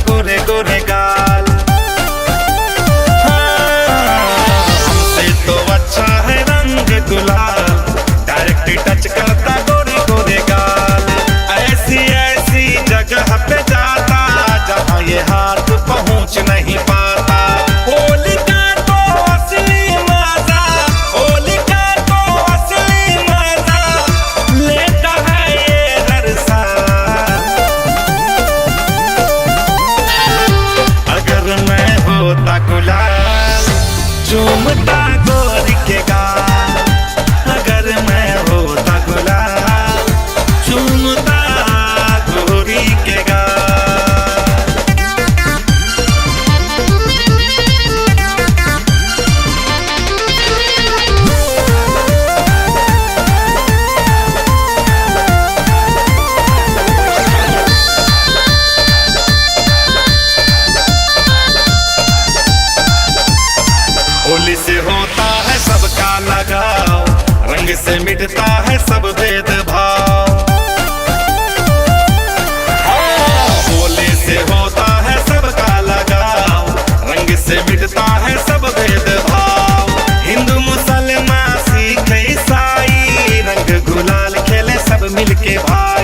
गोरे गोरे गाल। हमसे तो अच्छा है रंग गुलाल, डायरेक्ट टच करता गोरे गोरे गाल। ऐसी ऐसी जगह पे जाता जहाँ ये हाथ पहुँच नहीं पाता। होली का तो असली मजा, होली का तो असली मजा लेता है ये हर साल। अगर मैं होता गुलाल चूमता गोरी के गाल। अगर मैं होता गुलाल चूमता गोरी के गाल। होली से होता है सबका लगाव, रंग से मिटता है सब भेदभाव। होली से होता है सबका लगाव, रंग से मिटता है सब भेदभाव। हिंदू मुसलमान सिख ईसाई रंग गुलाल खेले सब मिलके भाई।